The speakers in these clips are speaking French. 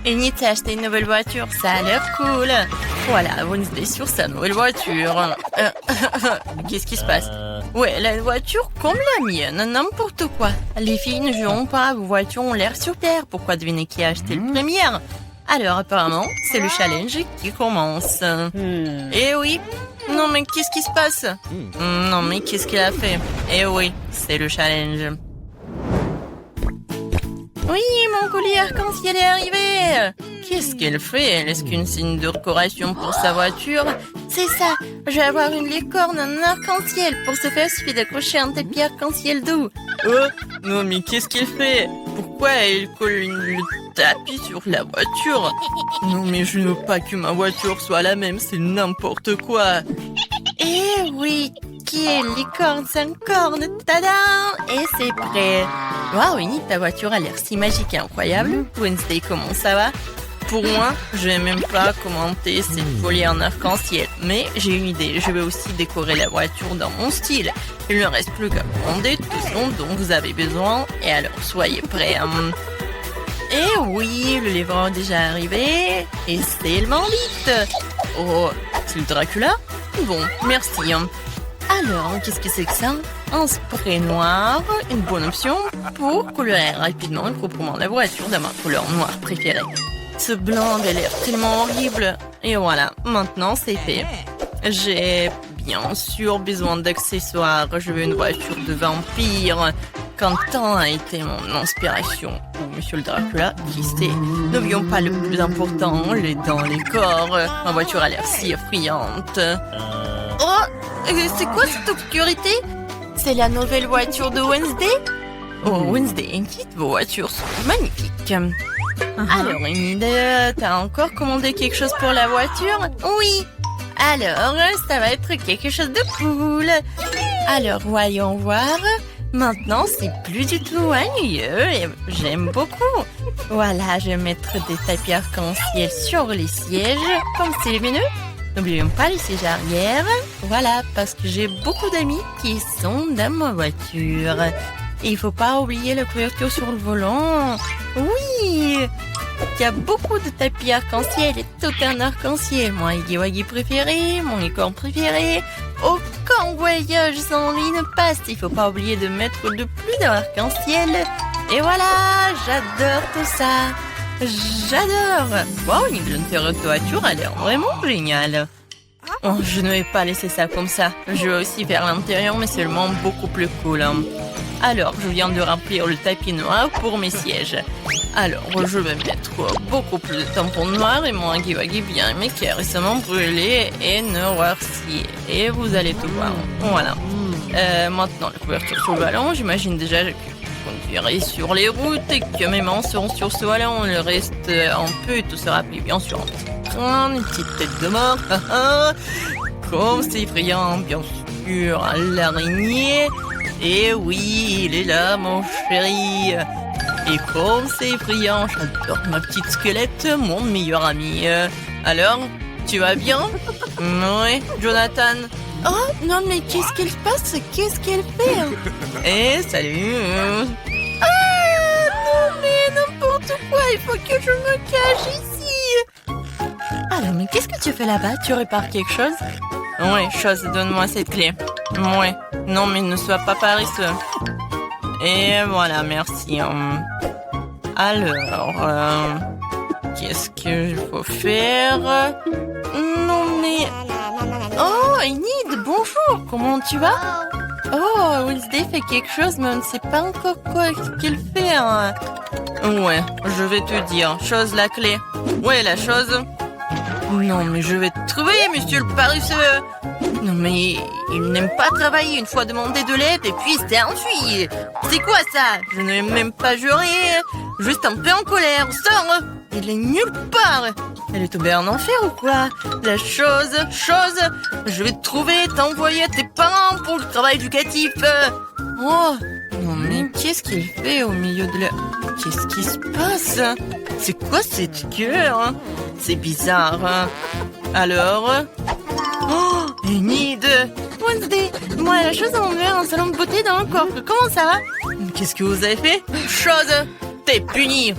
Enid s'est acheté une nouvelle voiture, ça a l'air cool. Voilà, Wednesday sur sa nouvelle voiture. Qu'est-ce qui se passe? Ouais, la voiture comme la mienne, n'importe quoi. Les filles ne joueront pas, vos voitures ont l'air super. Pourquoi deviner qui a acheté le premier? Alors apparemment, c'est le challenge qui commence. Eh oui. Non mais qu'est-ce qui se passe? Non mais qu'est-ce qu'il a fait? Eh oui, c'est le challenge. Oui, mon collier arc-en-ciel est arrivé. Qu'est-ce qu'elle fait? Elle est-ce qu'une signe de décoration pour sa voiture? C'est ça, je vais avoir une licorne en arc-en-ciel. Pour ce faire, il suffit d'accrocher un tapis arc-en-ciel doux. Oh, non mais qu'est-ce qu'elle fait? Pourquoi elle colle le tapis sur la voiture? Non mais je ne veux pas que ma voiture soit la même, c'est n'importe quoi. Eh oui, qui est licorne sans corne? Tada! Et c'est prêt. Waouh, Enid, ta voiture a l'air si magique et incroyable. Wednesday, comment ça va? Pour moi, je vais même pas commenter cette folie en arc-en-ciel. Mais j'ai une idée, je vais aussi décorer la voiture dans mon style. Il ne reste plus qu'à commander tout ce dont vous avez besoin. Et alors, soyez prêts. Et oui, le livreur est déjà arrivé. Et c'est le bandit. Oh, c'est le Dracula? Bon, merci. Alors, qu'est-ce que c'est que ça? Un spray noir, une bonne option pour colorer rapidement et proprement la voiture de ma couleur noire préférée. Ce blanc a l'air tellement horrible. Et voilà, maintenant c'est fait. J'ai bien sûr besoin d'accessoires. Je veux une voiture de vampire. Quentin a été mon inspiration. Ou Monsieur le Dracula, qui sait? N'oublions pas le plus important, les dents, les corps. Ma voiture a l'air si effrayante. Oh, c'est quoi cette obscurité? C'est la nouvelle voiture de Wednesday? Oh, Wednesday, Enid, vos voitures sont magnifiques. Alors, Enid, t'as encore commandé quelque chose pour la voiture? Oui. Alors, ça va être quelque chose de cool. Alors, voyons voir. Maintenant, c'est plus du tout ennuyeux et j'aime beaucoup. Voilà, je vais mettre des tapis arc-en-ciel sur les sièges, comme c'est lumineux. N'oublions pas les sièges arrière. Voilà, parce que j'ai beaucoup d'amis qui sont dans ma voiture. Et il faut pas oublier la couverture sur le volant. Oui, il y a beaucoup de tapis arc-en-ciel et tout un arc-en-ciel. Mon Huggy-Wuggy préféré, mon licorne préféré. Aucun voyage sans lui ne passe. Il faut pas oublier de mettre de plus d'arc-en-ciel. Et voilà, j'adore tout ça. J'adore. Wow, l'intérieur de voiture a l'air vraiment génial. Oh, je ne vais pas laisser ça comme ça. Je vais aussi faire l'intérieur, mais seulement beaucoup plus cool. Alors, je viens de remplir le tapis noir pour mes sièges. Alors, je vais mettre beaucoup plus de tampons noirs et mon Huggy-Wuggy bien aimé qui est récemment brûlé et noirci. Et vous allez tout voir. Voilà. Maintenant, la couverture sur le ballon. J'imagine déjà que je conduirai sur les routes et que mes mains seront sur ce ballon. Le reste, un peu, tout sera pris bien sûr. Une petite tête de mort. Comme c'est effrayant, bien sûr. L'araignée. Et oui, il est là, mon chéri. Et comme c'est effrayant, j'adore ma petite squelette, mon meilleur ami. Alors, tu vas bien? Oui, Jonathan. Oh, non, mais qu'est-ce qu'elle passe? Qu'est-ce qu'elle fait? Eh, salut. Ah, non, mais n'importe quoi, il faut que je me cache ici. Alors, mais qu'est-ce que tu fais là-bas? Tu répares quelque chose? Oui, chose, donne-moi cette clé. Oui, non, mais ne sois pas paresseux. Et voilà, merci. Alors, qu'est-ce qu'il faut faire? Non, mais... Oh, Enid, bonjour, comment tu vas? Oh, Wednesday fait quelque chose, mais on ne sait pas encore quoi qu'elle fait. Ouais, je vais te dire. Chose, la clé. Ouais, la chose. Non, mais je vais te trouver, monsieur le paresseux. Non, mais il n'aime pas travailler. Une fois demandé de l'aide et puis s'est enfui. C'est quoi ça? Je n'ai même pas juré. Juste un peu en colère. Sors. Il est nulle part. Elle est tombée en enfer ou quoi? La chose. Je vais te trouver, t'envoyer à tes parents pour le travail éducatif. Oh, non, mais qu'est-ce qu'il fait au milieu de la... Qu'est-ce qui se passe? C'est quoi cette queue? C'est bizarre. Alors... Oh, Enid! Wednesday, moi la chose à m'enlever un salon de beauté dans le corps. Comment ça va? Qu'est-ce que vous avez fait? Chose, t'es puni.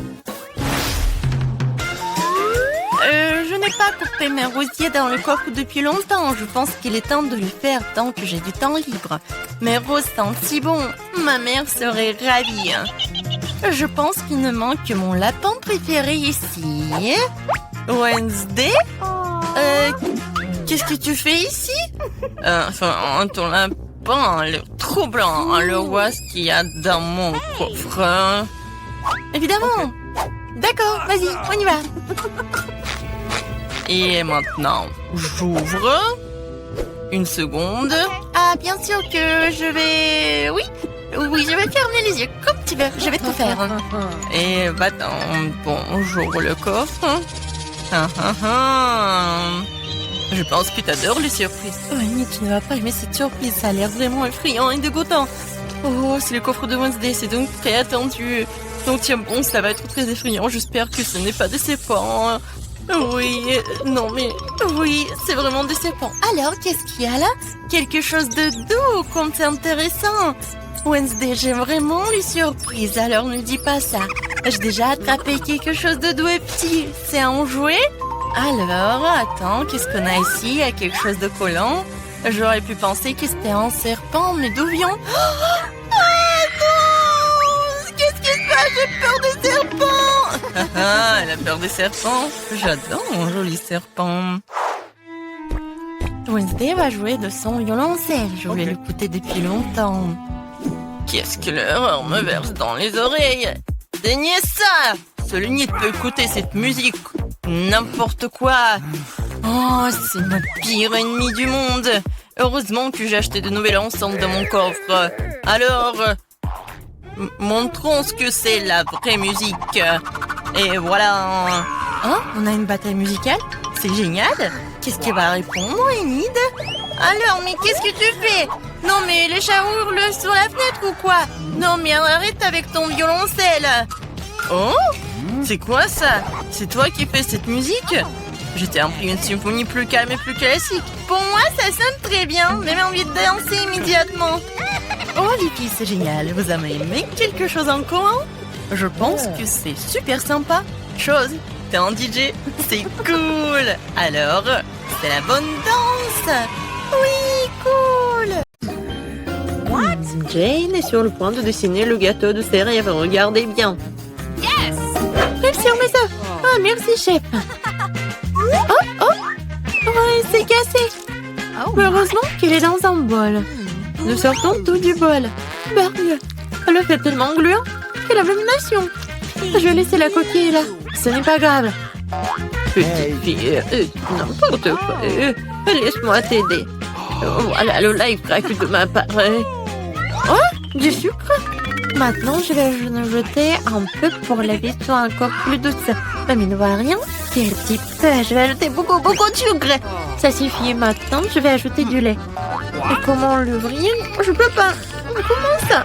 n'ai pas coupé mes rosiers dans le coffre depuis longtemps. Je pense qu'il est temps de le faire tant que j'ai du temps libre. Mes roses sentent si bon. Ma mère serait ravie. Je pense qu'il ne manque que mon lapin préféré ici. Wednesday? Qu'est-ce que tu fais ici? Ton lapin a l'air trop blanc. Alors, vois ce qu'il y a dans mon coffre. Évidemment. D'accord, vas-y, on y va. Et maintenant, j'ouvre. Une seconde. Ah, bien sûr que je vais... Oui, je vais fermer les yeux comme tu veux. Je vais tout faire. Et bon, j'ouvre le coffre. Je pense que tu adores les surprises. Oui, mais tu ne vas pas aimer cette surprise. Ça a l'air vraiment effrayant et dégoûtant. Oh, c'est le coffre de Wednesday. C'est donc très attendu. Donc tiens bon, ça va être très effrayant. J'espère que ce n'est pas décevant. Oui, non mais... Oui, c'est vraiment décevant. Alors, qu'est-ce qu'il y a là? Quelque chose de doux, comme c'est intéressant. Wednesday, j'aime vraiment les surprises, alors ne dis pas ça. J'ai déjà attrapé quelque chose de doux et petit. C'est un jouet? Alors, attends, qu'est-ce qu'on a ici? Il y a quelque chose de collant. J'aurais pu penser que c'était un serpent, mais d'où vient? Ah non! Qu'est-ce qui se passe? J'ai peur des serpents! Ah, elle a peur des serpents. J'adore mon joli serpent. Wednesday va jouer de son violoncelle. Je voulais l'écouter depuis longtemps. Qu'est-ce que l'horreur me verse dans les oreilles? Daignez ça! Seul nid peut écouter cette musique. N'importe quoi. Oh, c'est mon pire ennemi du monde. Heureusement que j'ai acheté de nouvelles enceintes dans mon coffre. Alors, montrons ce que c'est la vraie musique. Et voilà. Oh, on a une bataille musicale? C'est génial. Qu'est-ce qu'elle va répondre, Enid? Alors, mais qu'est-ce que tu fais? Non, mais les chats hurlent sur la fenêtre ou quoi? Non, mais arrête avec ton violoncelle. Oh, c'est quoi ça? C'est toi qui fais cette musique? Je t'ai appris une symphonie plus calme et plus classique. Pour moi, ça sonne très bien. J'ai envie de danser immédiatement. Oh, les filles, c'est génial. Vous avez aimé quelque chose en commun? Je pense que c'est super sympa. Chose, t'es un DJ. C'est cool. Alors, c'est la bonne danse. Oui, cool. Jane est sur le point de dessiner le gâteau de ses rêves. Regardez bien. Yes! Réussi sur mes œufs. Ah, merci, chef. Oh! Ouais, c'est cassé. Heureusement qu'il est dans un bol. Nous sortons tout du bol. Bargue. Le fait tellement gluant. Quelle abomination. Je vais laisser la coquille là. Ce n'est pas grave. Petite fille, n'importe quoi. Laisse-moi t'aider. Voilà, le live craque de ma part. Oh, du sucre. Maintenant, je vais en jeter un peu pour la vie soit encore plus douce. Mais ne voit rien. Quel petit peu. Je vais ajouter beaucoup de sucre. Ça suffit. Maintenant, je vais ajouter du lait. Et comment l'ouvrir? Je peux pas. Comment ça?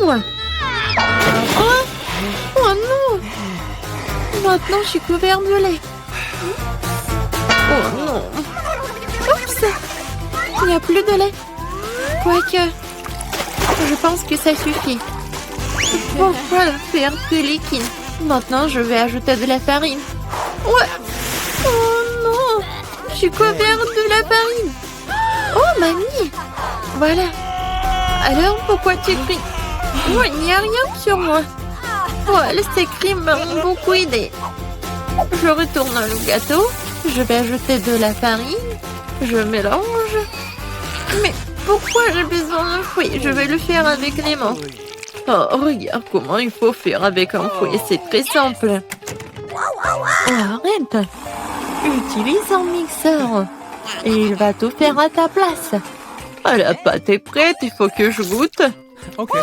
Ouvre. Oh non. Maintenant, je suis couvert de lait. Oh non. Oups. Il n'y a plus de lait. Quoique, je pense que ça suffit. Pourquoi le faire plus liquide? Maintenant, je vais ajouter de la farine. Ouais. Oh non. Je suis couvert de la farine. Oh, mamie. Voilà. Alors, pourquoi tu cries? Oh, il n'y a rien sur moi. Ouais, ces cris m'ont beaucoup aidé. Je retourne le gâteau. Je vais ajouter de la farine. Je mélange. Mais pourquoi j'ai besoin d'un fouet? Je vais le faire avec les mains. Oh, regarde comment il faut faire avec un fouet. C'est très simple. Oh, arrête. Utilise un mixeur. Et il va tout faire à ta place. Ah, la pâte est prête. Il faut que je goûte. Ok.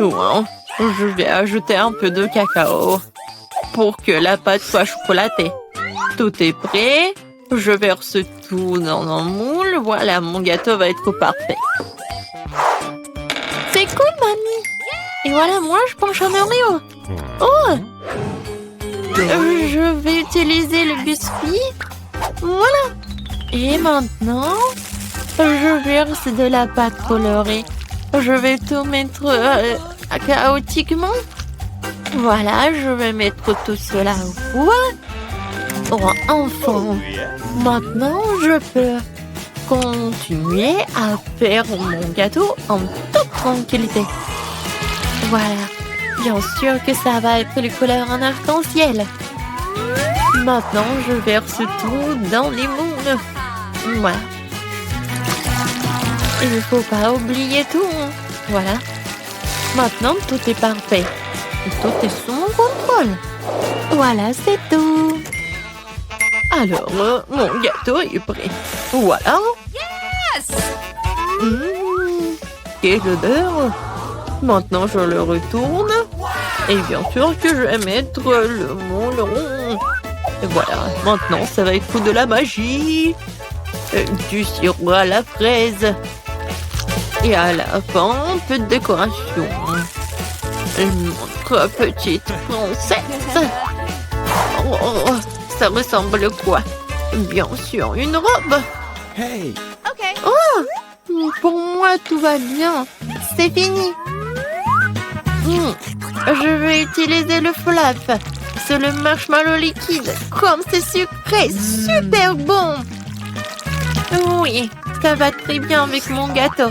Ouais. Je vais ajouter un peu de cacao pour que la pâte soit chocolatée. Tout est prêt. Je verse tout dans un moule. Voilà, mon gâteau va être parfait. C'est cool, mamie. Et voilà, moi, je penche un Oreo. Oh! Je vais utiliser le biscuit. Voilà. Et maintenant, je verse de la pâte colorée. Je vais tout mettre chaotiquement. Voilà, je vais mettre tout cela au four. Oh, enfin. Maintenant, je peux continuer à faire mon gâteau en toute tranquillité. Voilà. Bien sûr que ça va être les couleurs en arc-en-ciel. Maintenant, je verse tout dans les moules. Voilà. Il ne faut pas oublier tout. Voilà. Maintenant, tout est parfait. Tout est sous mon contrôle. Voilà, c'est tout. Alors, mon gâteau est prêt. Voilà. Yes! Quelle odeur! Maintenant, je le retourne. Et bien sûr que je vais mettre le moule rond. Et voilà, maintenant, ça va être de la magie. Du sirop à la fraise. Et à la fin, un peu de décoration. Notre petite princesse. Oh, ça ressemble à quoi? Bien sûr, une robe. Hey! Oh, pour moi, tout va bien. C'est fini. Je vais utiliser le flap. C'est le marshmallow liquide. Comme c'est sucré, super bon. Oui, ça va très bien avec mon gâteau.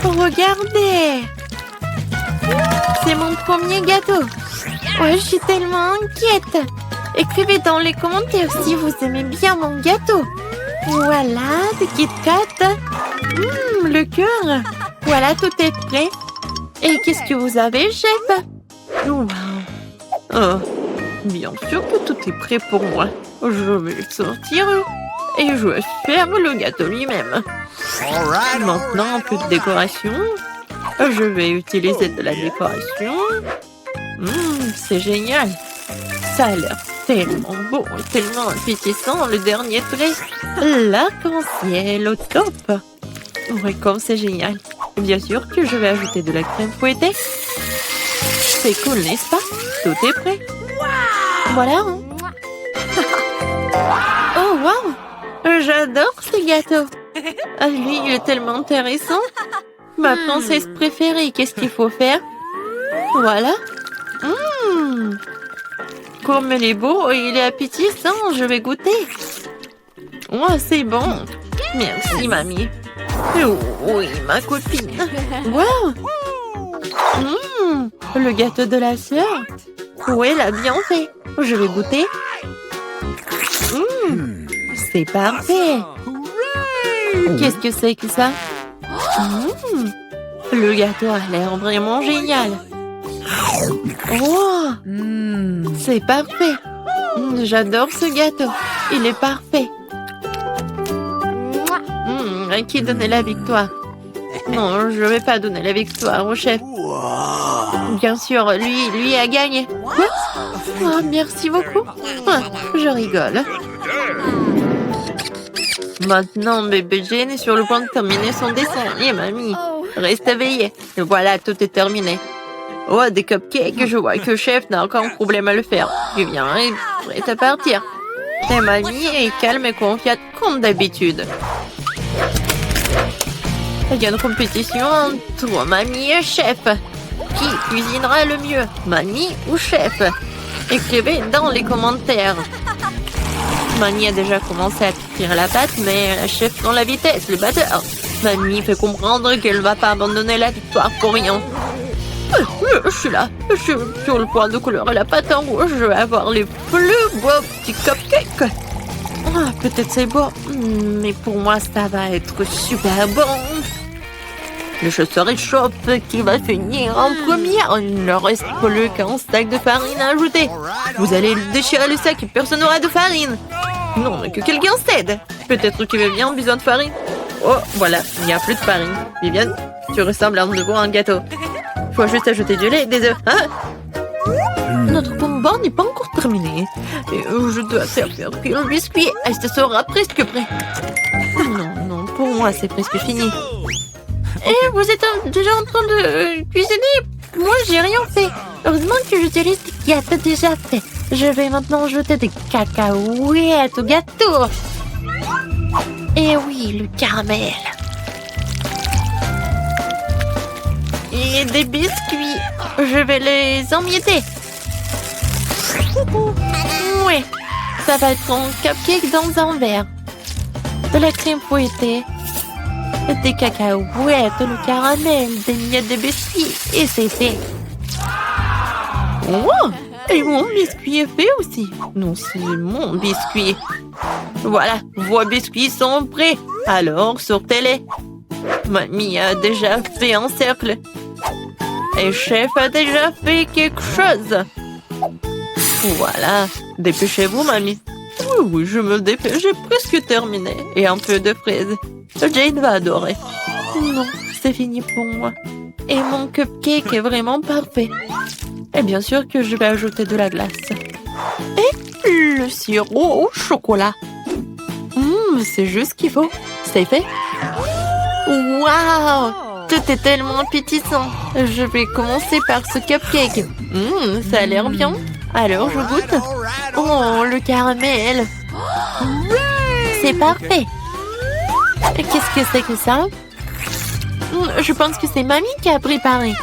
Regardez. C'est mon premier gâteau. Ouais, je suis tellement inquiète. Écrivez dans les commentaires si vous aimez bien mon gâteau. Voilà, des Kit Kat. Le cœur. Voilà, tout est prêt. Et qu'est-ce que vous avez, chef? Wow. Oh, bien sûr que tout est prêt pour moi. Je vais le sortir et je vais faire le gâteau lui-même. Maintenant, un peu de décoration. Je vais utiliser de la décoration. C'est génial. Ça a l'air tellement beau et tellement appétissant, le dernier trait. L'arc-en-ciel au top. Ouais, comme c'est génial. Bien sûr que je vais ajouter de la crème fouettée. C'est cool, n'est-ce pas? Tout est prêt. Voilà. Oh, wow! J'adore ce gâteau. Lui, il est tellement intéressant. Ma princesse préférée, qu'est-ce qu'il faut faire? Voilà. Comme il est beau, il est appétissant, je vais goûter. Oh, c'est bon. Merci, mamie. Oh, oui, ma copine. Wow. Le gâteau de la sœur. Oui, elle a bien fait. Je vais goûter. C'est parfait. Qu'est-ce que c'est que ça? Le gâteau a l'air vraiment génial. Oh, c'est parfait. J'adore ce gâteau. Il est parfait. Qui donnait la victoire? Non, je ne vais pas donner la victoire au chef. Bien sûr, lui a gagné. Quoi? Oh, merci beaucoup. Je rigole. Maintenant, bébé Jane est sur le point de terminer son dessin. Et mamie, reste éveillée. Voilà, tout est terminé. Oh, des cupcakes. Je vois que le chef n'a aucun problème à le faire. Il vient et prêt à partir. Et mamie est calme et confiante comme d'habitude. Il y a une compétition entre mamie et chef. Qui cuisinera le mieux, mamie ou chef? Écrivez dans les commentaires. Mamie a déjà commencé à tirer la pâte, mais la chef prend la vitesse, le batteur. Mamie fait comprendre qu'elle ne va pas abandonner la victoire pour rien. Je suis là, je suis sur le point de colorer la pâte en rouge. Je vais avoir les plus beaux petits cupcakes. Peut-être c'est beau, mais pour moi ça va être super bon. Le chasseur échoppe qui va finir en première. Il ne reste plus qu'un sac de farine à ajouter. Vous allez déchirer le sac et personne n'aura de farine. Non, mais que quelqu'un cède. Peut-être que Viviane a besoin de farine. Oh, voilà, il n'y a plus de farine. Viviane, tu ressembles à un gâteau. Faut juste ajouter du lait et des œufs, hein? Notre combat n'est pas encore terminé. Et je dois servir le biscuit. Et ce sera presque prêt. Non, pour moi, c'est presque fini. Et vous êtes déjà en train de cuisiner? Moi, j'ai rien fait. Heureusement que j'utilise des gâteaux déjà faits. Je vais maintenant ajouter des cacahuètes au gâteau. Et oui, le caramel. Et des biscuits. Je vais les emietter. Ouais, Ça va être un cupcake dans un verre. De la crème fouettée. Des cacahuètes, le caramel, des miettes de biscuits. Et c'est fait. Oh! Et mon biscuit est fait aussi. Non, c'est mon biscuit. Voilà, vos biscuits sont prêts. Alors, sortez-les. Mamie a déjà fait un cercle. Et chef a déjà fait quelque chose. Voilà. Dépêchez-vous, mamie. Oui, je me dépêche. J'ai presque terminé. Et un peu de fraises. Jane va adorer. Non, c'est fini pour moi. Et mon cupcake est vraiment parfait. Et bien sûr que je vais ajouter de la glace. Et le sirop au chocolat. C'est juste ce qu'il faut. C'est fait. Waouh! Tout est tellement appétissant. Je vais commencer par ce cupcake. Ça a l'air bien. Alors, je goûte. Oh, le caramel. C'est parfait. Qu'est-ce que c'est que ça? Je pense que c'est mamie qui a préparé.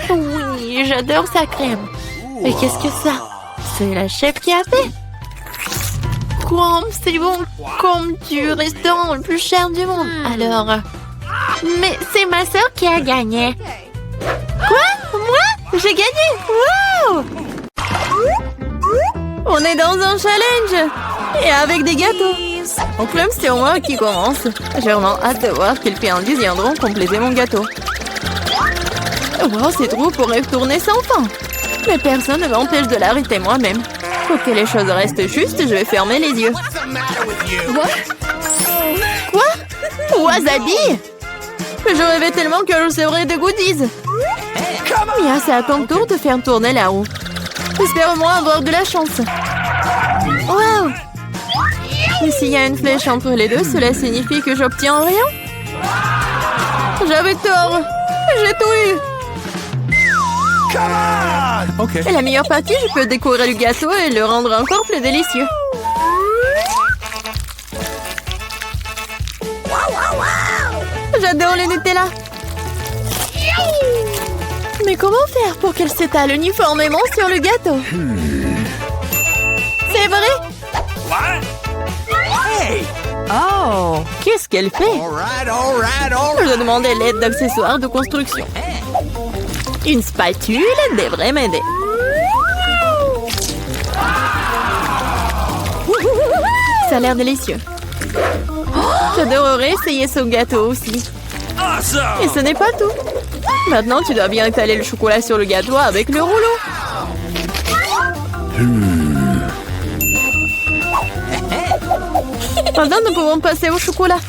Oui, j'adore sa crème. Et qu'est-ce que ça? C'est la chef qui a fait. Quoi? C'est bon comme du restaurant le plus cher du monde. Alors... Mais c'est ma sœur qui a gagné. Quoi? Moi? J'ai gagné? Wow! On est dans un challenge. Et avec des gâteaux. En plus, c'est moi qui commence. J'ai vraiment hâte de voir quels friandises viendront compléter mon gâteau. Wow, c'est trop pour retourner sans fin. Mais personne ne m'empêche de l'arrêter moi-même. Pour que les choses restent justes, je vais fermer les yeux. Quoi? Wasabi? Je rêvais tellement que je recevrais des goodies. Mia, c'est à ton tour de faire tourner la roue. Espère-moi avoir de la chance. Wow! Mais s'il y a une flèche entre les deux, cela signifie que j'obtiens rien? J'avais tort. J'ai tout eu. Okay. Et la meilleure partie, je peux décorer le gâteau et le rendre encore plus délicieux. J'adore le Nutella. Mais comment faire pour qu'elle s'étale uniformément sur le gâteau? C'est vrai? Hey! Oh! Qu'est-ce qu'elle fait? Je dois demander l'aide d'accessoires de construction. Une spatule devrait m'aider. Ça a l'air délicieux. J'adorerais essayer ce gâteau aussi. Et ce n'est pas tout. Maintenant, tu dois bien étaler le chocolat sur le gâteau avec le rouleau. Maintenant, nous pouvons passer au chocolat.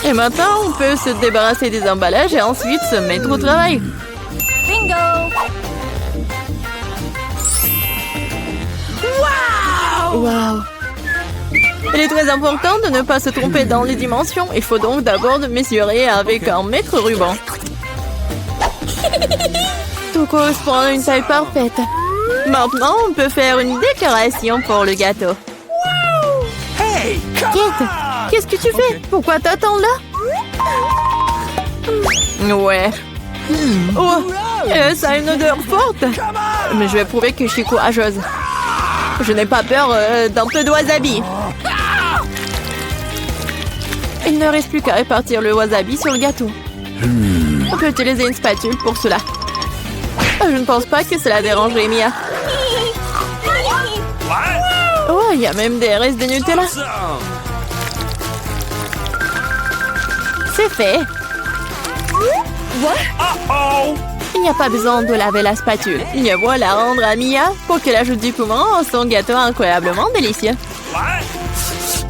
Et maintenant, on peut se débarrasser des emballages et ensuite se mettre au travail. Bingo! Wow! Il est très important de ne pas se tromper dans les dimensions. Il faut donc d'abord mesurer avec un mètre ruban. Tout correspond à une taille parfaite. Maintenant, on peut faire une décoration pour le gâteau. Hey! Kate, qu'est-ce que tu fais? Pourquoi t'attends là? Ouais. Oh, ça a une odeur forte. Mais je vais prouver que je suis courageuse. Je n'ai pas peur d'un peu de wasabi. Il ne reste plus qu'à répartir le wasabi sur le gâteau. On peut utiliser une spatule pour cela. Je ne pense pas que cela dérangerait Mia. Oh, il y a même des restes de Nutella. C'est fait. Il n'y a pas besoin de laver la spatule. Il y a beau la rendre à Mia pour qu'elle ajoute du piment à son gâteau incroyablement délicieux.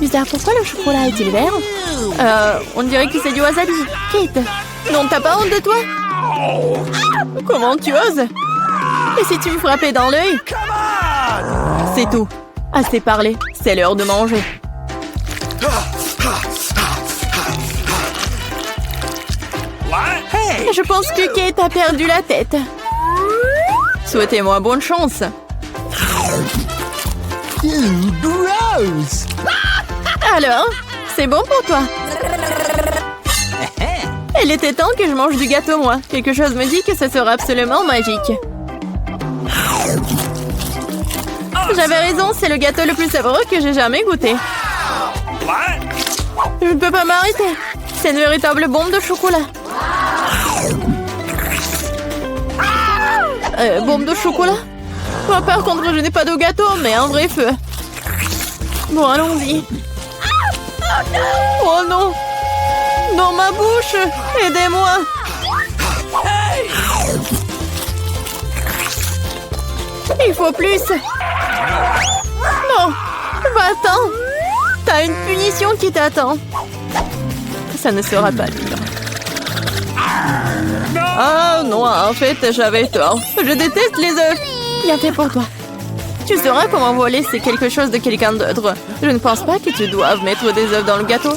Bizarre, pourquoi le chocolat est-il vert? On dirait que c'est du wasabi. Kate, non, t'as pas honte de toi? Comment tu oses? Et si tu me frappais dans l'œil? C'est tout. Assez parlé, c'est l'heure de manger. Hey! Je pense que Kate a perdu la tête. Souhaitez-moi bonne chance. Gross! Alors, c'est bon pour toi? Il était temps que je mange du gâteau, moi. Quelque chose me dit que ce sera absolument magique. J'avais raison, c'est le gâteau le plus savoureux que j'ai jamais goûté. Je ne peux pas m'arrêter. C'est une véritable bombe de chocolat. Bombe de chocolat? Moi, par contre, je n'ai pas de gâteau, mais un vrai feu. Bon, allons-y. Oh non! Dans ma bouche! Aidez-moi! Il faut plus! Non! Va-t'en! T'as une punition qui t'attend. Ça ne sera pas dur. Ah non, en fait, j'avais tort. Je déteste les œufs. Bien fait pour toi. Tu sauras comment voler, c'est quelque chose de quelqu'un d'autre. Je ne pense pas que tu doives mettre des œufs dans le gâteau.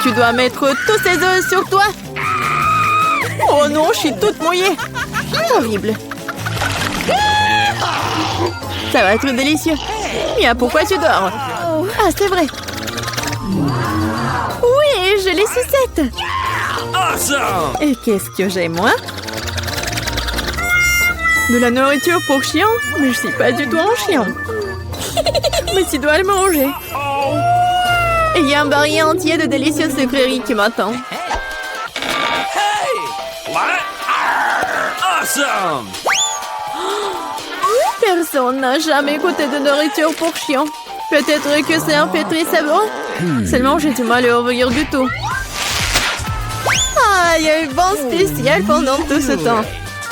Tu dois mettre tous ces œufs sur toi. Oh non, je suis toute mouillée. Horrible. Ça va être délicieux. Bien, pourquoi tu dors? Ah, c'est vrai. Oui, je les sucette. Awesome! Et qu'est-ce que j'ai, moi? De la nourriture pour chien? Mais je suis pas du tout un chien. Mais tu dois le manger. Et il y a un baril entier de délicieuses sucreries qui m'attend. What? Awesome! Personne n'a jamais goûté de nourriture pour chien. Peut-être que c'est un fait très savoureux. Seulement, j'ai du mal à ouvrir du tout. Ah, il y a eu vent spécial pendant tout ce temps.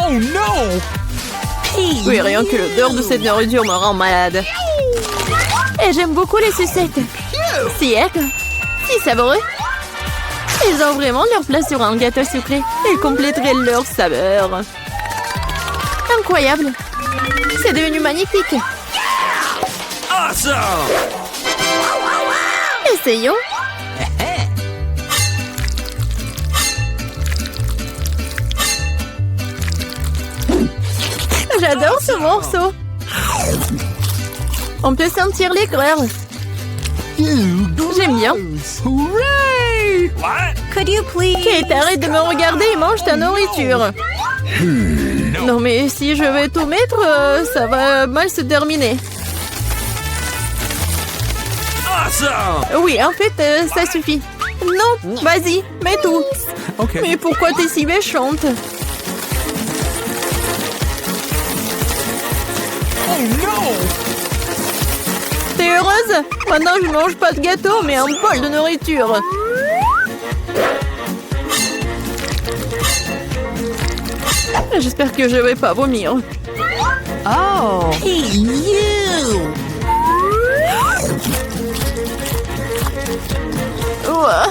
Oh no! Oui, rien que l'odeur de cette nourriture me rend malade. Et j'aime beaucoup les sucettes. Si savoureux. Ils ont vraiment leur place sur un gâteau sucré. Ils compléteraient leur saveur. Incroyable. C'est devenu magnifique. Awesome! Essayons. J'adore ce morceau. On peut sentir l'aigreur. J'aime bien. Hooray! What? Could you please? Kate, arrête de me regarder et mange ta nourriture. Non mais si je vais tout mettre, ça va mal se terminer. Awesome! Oui, en fait, ça suffit. Non, vas-y, mets tout. Okay. Mais pourquoi t'es si méchante? Oh no! T'es heureuse? Maintenant, je mange pas de gâteau, mais un bol de nourriture. J'espère que je vais pas vomir. Oh. Hey, you! Ouah.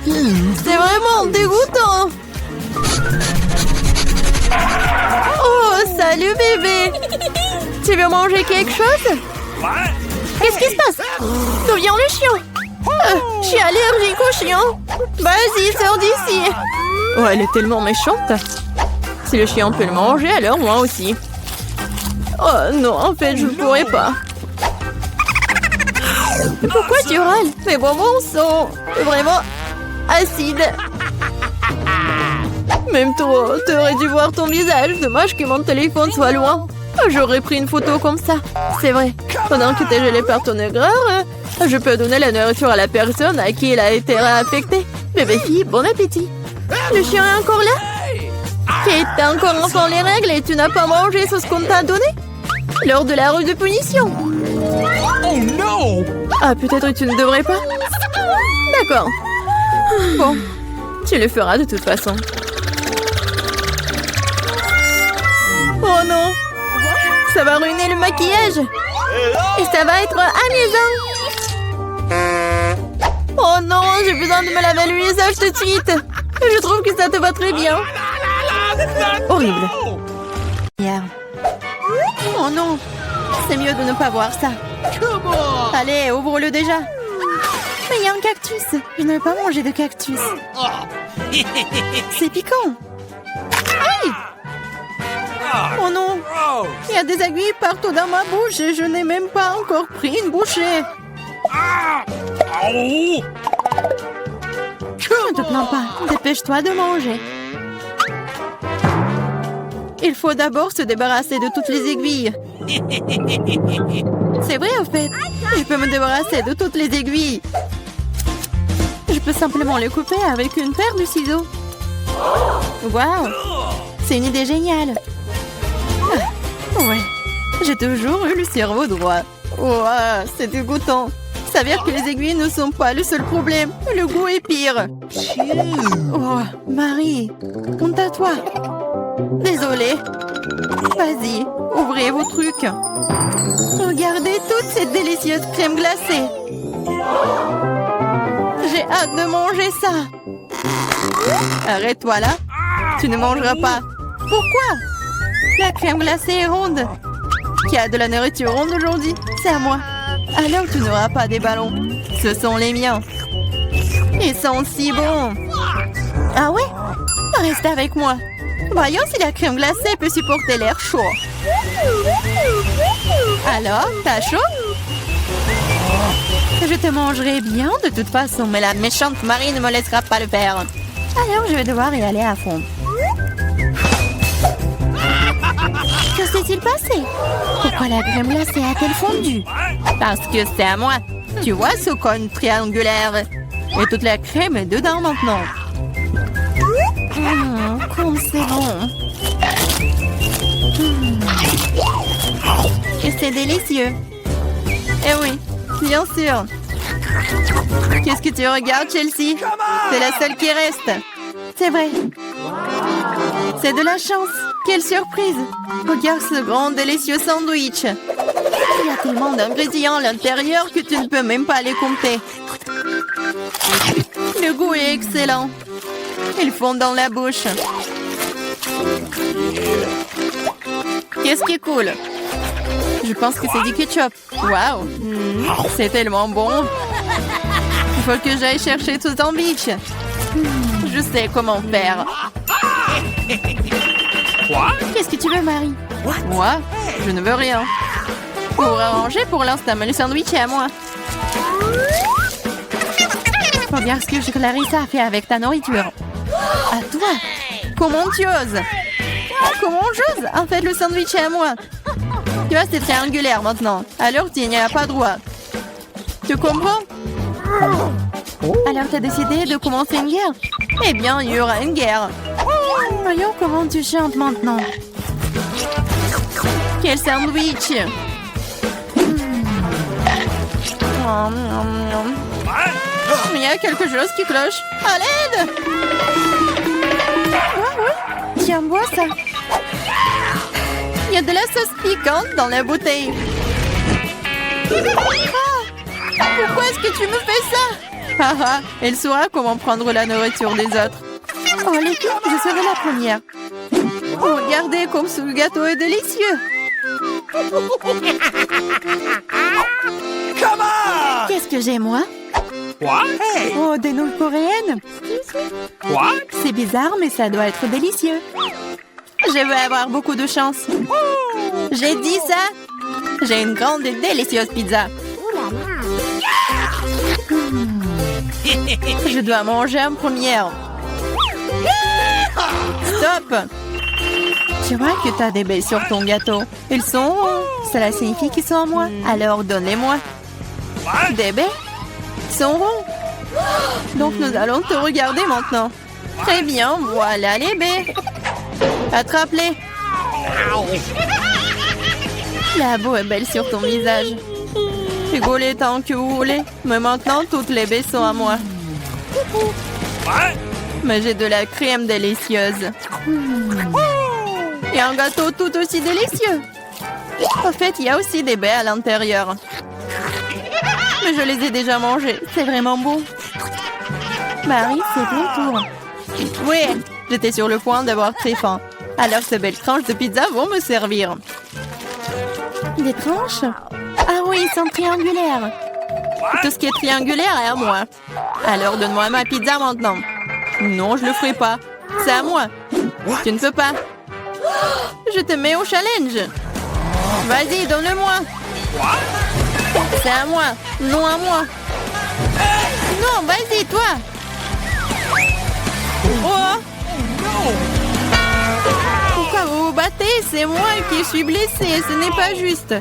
C'est vraiment dégoûtant. Oh, salut bébé. Tu veux manger quelque chose? What? Qu'est-ce qui se passe? D'où vient le chien? Je suis allergique au chien. Vas-y, sors d'ici. Oh, elle est tellement méchante. Si le chien peut le manger, alors moi aussi. Oh non, en fait, je ne pourrais pas. Mais pourquoi tu râles? Mes bonbons sont vraiment acides. Même trop, t'aurais dû voir ton visage. Dommage que mon téléphone soit loin. J'aurais pris une photo comme ça. C'est vrai. Pendant que t'es gelé par ton aigreur, je peux donner la nourriture à la personne à qui elle a été réaffectée. Bébé fille, bon appétit. Le chien est encore là? Kate, t'as encore enfant les règles et tu n'as pas mangé ce qu'on t'a donné? Lors de la rue de punition. Oh no! Ah, peut-être tu ne devrais pas? D'accord. Bon, tu le feras de toute façon. Oh non! Ça va ruiner le maquillage! Et ça va être amusant! Oh non, j'ai besoin de me laver le visage tout de suite! Je trouve que ça te va très bien! Horrible! Hier. Oh non! C'est mieux de ne pas voir ça! Allez, ouvre-le déjà! Mais il y a un cactus! Je ne veux pas manger de cactus! C'est piquant! Aïe! Oh non! Il y a des aiguilles partout dans ma bouche et je n'ai même pas encore pris une bouchée! Oh! Ne te plains pas, dépêche-toi de manger. Il faut d'abord se débarrasser de toutes les aiguilles. C'est vrai, au fait. Je peux me débarrasser de toutes les aiguilles. Je peux simplement les couper avec une paire de ciseaux. Waouh! C'est une idée géniale. Ah, ouais. J'ai toujours eu le cerveau droit. Ouah, c'est dégoûtant. S'avère que les aiguilles ne sont pas le seul problème. Le goût est pire. Oh, Marie, honte à toi. Désolée. Vas-y, ouvrez vos trucs. Regardez toute cette délicieuse crème glacée. J'ai hâte de manger ça. Arrête-toi là. Tu ne mangeras pas. Pourquoi? La crème glacée est ronde. Qui a de la nourriture ronde aujourd'hui? C'est à moi. Alors tu n'auras pas des ballons. Ce sont les miens. Ils sont si bons. Ah ouais? Reste avec moi. Voyons si la crème glacée peut supporter l'air chaud. Alors, t'as chaud? Je te mangerai bien de toute façon, mais la méchante Marie ne me laissera pas le faire. Alors, je vais devoir y aller à fond. Que s'est-il passé? Pourquoi la crème glacée a-t-elle fondu? Parce que c'est à moi. Tu vois ce cône triangulaire? Et toute la crème est dedans maintenant. Comme c'est bon. Et c'est délicieux. Eh oui, bien sûr. Qu'est-ce que tu regardes, Chelsea? C'est la seule qui reste. C'est vrai. C'est de la chance. Quelle surprise. Regarde ce grand délicieux sandwich. Il y a tellement d'ingrédients à l'intérieur que tu ne peux même pas les compter. Le goût est excellent. Ils fondent dans la bouche. Qu'est-ce qui est cool? Je pense que c'est du ketchup. Waouh! C'est tellement bon. Il faut que j'aille chercher ce sandwich. Je sais comment faire. Qu'est-ce que tu veux, Marie? Moi? Je ne veux rien. Pour arranger pour l'instant, mais le sandwich est à moi. Regarde ce que Clarissa a fait avec ta nourriture. À toi? Comment tu oses? Comment j'ose? En fait, le sandwich est à moi. Tu vois, c'est triangulaire maintenant. Alors, tu n'y as pas droit. Tu comprends? Alors, tu as décidé de commencer une guerre? Eh bien, il y aura une guerre. Voyons comment tu chantes maintenant. Quel sandwich! Il y a quelque chose qui cloche. À l'aide! Ouais. Tiens, bois ça. Il y a de la sauce piquante dans la bouteille. Ah! Pourquoi est-ce que tu me fais ça? Ah, elle saura comment prendre la nourriture des autres. Oh, les filles, je serai la première. Oh, regardez comme ce gâteau est délicieux. Qu'est-ce que j'ai, moi? What? Oh, des nouilles coréennes. What? C'est bizarre, mais ça doit être délicieux. Je vais avoir beaucoup de chance. J'ai dit ça. J'ai une grande et délicieuse pizza. Je dois manger en première. Stop! Tu vois que tu as des baies sur ton gâteau. Ils sont ronds. Cela signifie qu'ils sont à moi. Alors donne-les-moi. Des baies? Ils sont ronds. Donc nous allons te regarder maintenant. Très bien, voilà les baies. Attrape-les. La boue est belle sur ton visage. Rigolez tant que vous voulez. Mais maintenant, toutes les baies sont à moi. Mais j'ai de la crème délicieuse. Et un gâteau tout aussi délicieux. En fait, il y a aussi des baies à l'intérieur. Mais je les ai déjà mangées. C'est vraiment bon. Marie, c'est ton tour. Oui, j'étais sur le point d'avoir très faim. Alors ces belles tranches de pizza vont me servir. Des tranches? Ah oui, ils sont triangulaires. Tout ce qui est triangulaire est à moi. Alors donne-moi ma pizza maintenant. Non, je le ferai pas. C'est à moi. Tu ne peux pas. Je te mets au challenge. Vas-y, donne-le-moi. C'est à moi. Non à moi. Non, vas-y, toi. Oh. Pourquoi vous vous battez? Arrêtez, c'est moi qui suis blessée, ce n'est pas juste.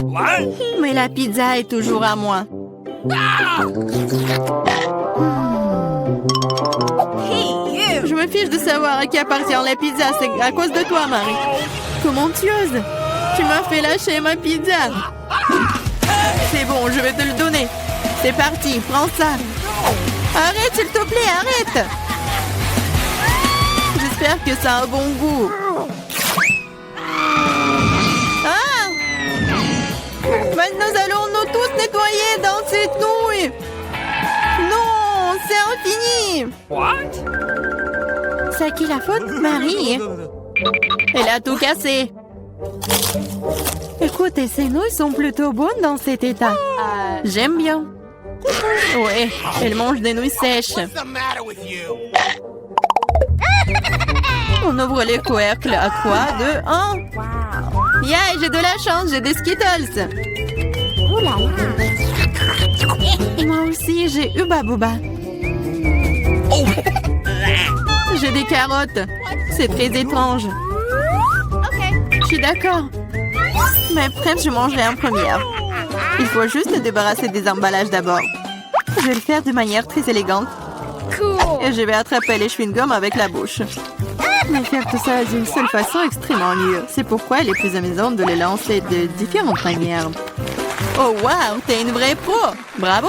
What? Mais la pizza est toujours à moi. Je me fiche de savoir à qui appartient la pizza, c'est à cause de toi, Marie. Comment tu oses? Tu m'as fait lâcher ma pizza. C'est bon, je vais te le donner. C'est parti, prends ça. Arrête, s'il te plaît, arrête. J'espère que ça a un bon goût. Ah! Maintenant, nous allons nous tous nettoyer dans cette nouille. Non, c'est infini. What? C'est à qui la faute, Marie? Elle a tout cassé. Écoutez, ces nouilles sont plutôt bonnes dans cet état. J'aime bien. Ouais, elle mange des nouilles sèches. What's the matter with you? On ouvre les couvercles à 3, 2, 1. Yeah, j'ai de la chance, j'ai des Skittles. Moi aussi, j'ai Hubba Bubba. J'ai des carottes. C'est très étrange. Je suis d'accord. Mais Prince, je mangerai en première. Il faut juste se débarrasser des emballages d'abord. Je vais le faire de manière très élégante. Et je vais attraper les chewing-gums avec la bouche. Mais faire tout ça d'une seule façon est extrêmement dur. C'est pourquoi il est plus amusant de les lancer de différentes manières. Oh wow, t'es une vraie pro! Bravo!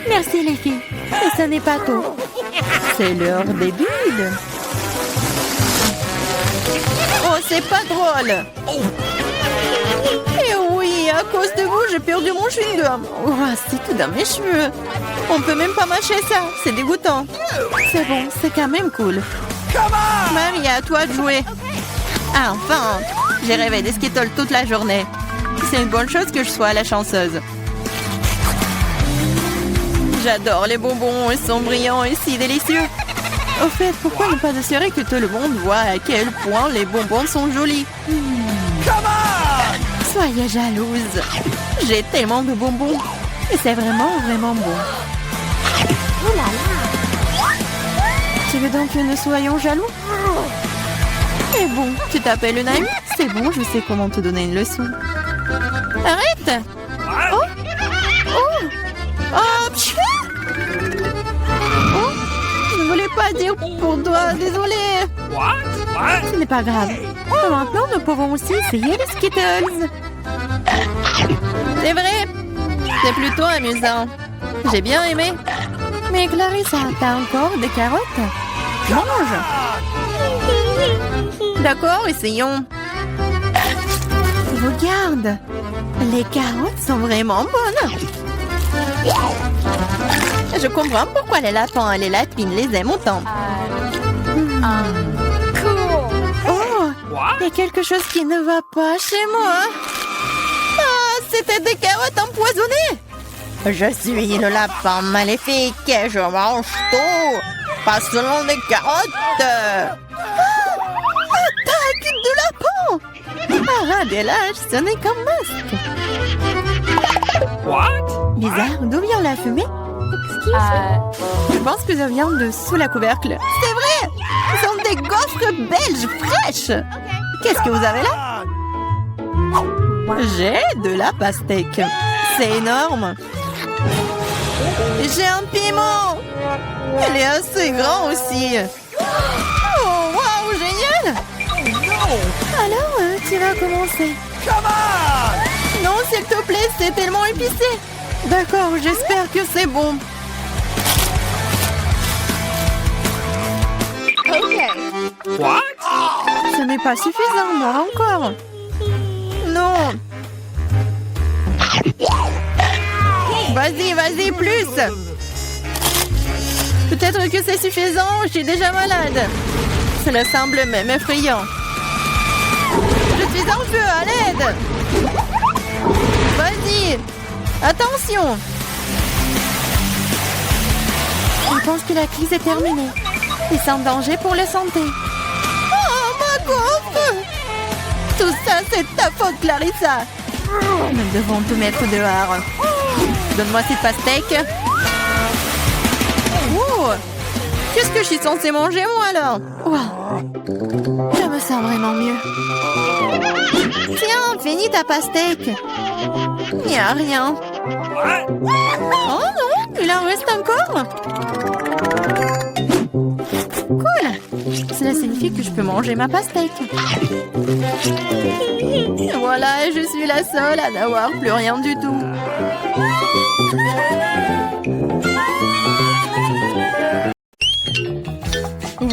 Merci les filles. Mais ce n'est pas tout. C'est l'heure des bulles. Oh, c'est pas drôle! Et oui, à cause de vous, j'ai perdu mon chewing-gum. Oh, c'est tout dans mes cheveux. On peut même pas mâcher ça. C'est dégoûtant. C'est bon, c'est quand même cool. Marie, à toi de jouer. Ah, enfin! J'ai rêvé des Skittles toute la journée. C'est une bonne chose que je sois la chanceuse. J'adore les bonbons, ils sont brillants et si délicieux. Au fait, pourquoi ne pas assurer que tout le monde voit à quel point les bonbons sont jolis? Soyez jalouse. J'ai tellement de bonbons. Et c'est vraiment, vraiment bon. Tu veux donc que nous soyons jaloux? Et bon, tu t'appelles une amie? C'est bon, je sais comment te donner une leçon. Arrête! Oh! Oh! Oh! Pfiou! Oh! Je ne voulais pas dire pour toi, désolée. What? What? Ce n'est pas grave. Maintenant, nous pouvons aussi essayer les Skittles. C'est vrai. C'est plutôt amusant. J'ai bien aimé. Mais Clarissa, t'as encore des carottes? Mange. D'accord, essayons. Regarde. Les carottes sont vraiment bonnes. Je comprends pourquoi les lapins et les lapines les aiment autant. Oh, il y a quelque chose qui ne va pas chez moi. Ah, c'était des carottes empoisonnées. Je suis le lapin maléfique et je mange tout. Pas seulement des carottes. Attaque de lapin. Ah, des lâches, ce n'est qu'un masque. What? Bizarre, d'où vient la fumée? Je pense que ça vient de sous la couvercle. C'est vrai! Ce sont des gaufres belges fraîches! Qu'est-ce que vous avez là? J'ai de la pastèque. C'est énorme. J'ai un piment. Elle est assez grand aussi. Oh, waouh, génial! Alors, tu vas commencer. Non, s'il te plaît, c'est tellement épicé. D'accord, j'espère que c'est bon. What? Ce n'est pas suffisant, moi encore. Non. Vas-y, vas-y, plus. Peut-être que c'est suffisant, je suis déjà malade. Cela semble même effrayant. Je suis en feu, à l'aide. Vas-y. Attention. Je pense que la crise est terminée. Et sans danger pour la santé. Oh, ma gaufre! Tout ça, c'est ta faute, Clarissa. Nous devons tout mettre dehors. Donne-moi cette pastèque. Oh! Qu'est-ce que je suis censée manger, moi, alors? Wow. sent vraiment mieux. Tiens, finis ta pastèque. Il n'y a rien. What? Oh non, il en reste encore. Cool. Cela signifie que je peux manger ma pastèque. Voilà, je suis la seule à n'avoir plus rien du tout.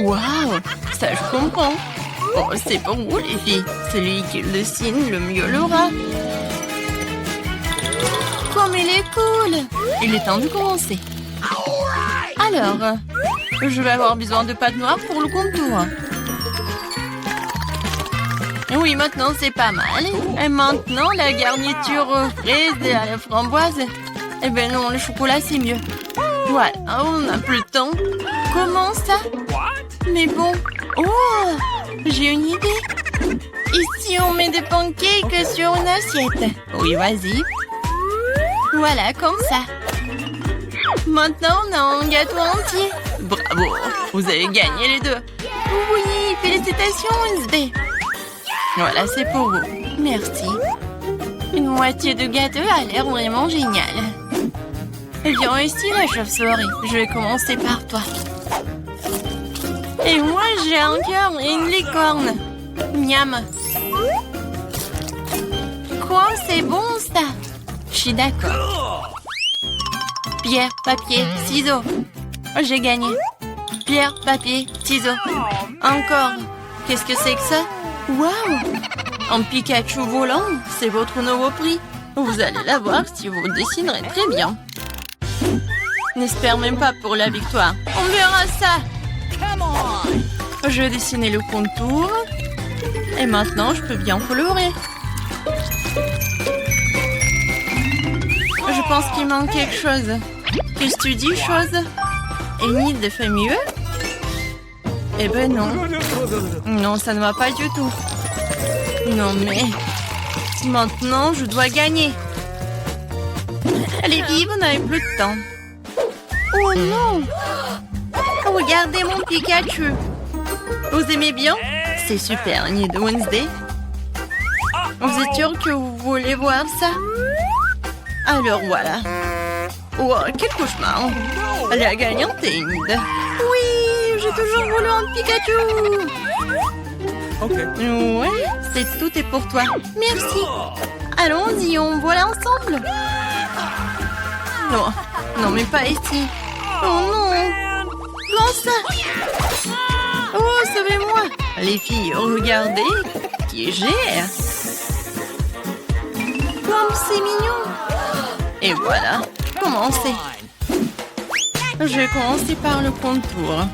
Waouh, ça je comprends. Oh, c'est pour vous les filles. Celui qui le dessine le mieux l'aura. Comme il est cool. Il est temps de commencer. Alors, je vais avoir besoin de pâte noire pour le contour. Oui, maintenant c'est pas mal. Et maintenant, la garniture aux fraises et à la framboise. Eh ben non, le chocolat c'est mieux. Voilà, on n'a plus le temps. Comment ça? What? Mais bon. Oh, j'ai une idée. Ici, on met des pancakes sur une assiette. Oui, vas-y. Voilà, comme ça. Maintenant, on a un gâteau entier. Bravo, vous avez gagné les deux. Oui, félicitations, Wednesday. Voilà, c'est pour vous. Merci. Une moitié de gâteau a l'air vraiment génial. Viens ici, la chauve-souris. Je vais commencer par toi. Et moi, j'ai un cœur et une licorne. Miam. Quoi, c'est bon, ça? Je suis d'accord. Pierre, papier, ciseaux. J'ai gagné. Pierre, papier, ciseaux. Encore. Qu'est-ce que c'est que ça? Waouh! Un Pikachu volant, c'est votre nouveau prix. Vous allez l'avoir si vous dessinerez très bien. N'espère même pas pour la victoire. On verra ça. Come on! Je vais dessiner le contour. Et maintenant, je peux bien colorer. Je pense qu'il manque quelque chose. Qu'est-ce que tu dis, chose? Enid fait mieux? Eh ben non. Non, ça ne va pas du tout. Non, mais... Maintenant, je dois gagner. Les filles, vous n'avez plus de temps. Oh non! Regardez mon Pikachu. Vous aimez bien? C'est super, Enid. Wednesday. Vous êtes sûr que vous voulez voir ça? Alors voilà. Oh, quel cauchemar. La gagnante est Enid. Oui, j'ai toujours voulu un Pikachu. Ok. Ouais, tout est pour toi. Merci. Allons-y, on voit ensemble. Non, non, mais pas ici. Oh non. Comment ça? Oh, sauvez-moi. Les filles, regardez qui j'ai. Comme c'est mignon. Et voilà, commencez. Je vais commencer par le contour.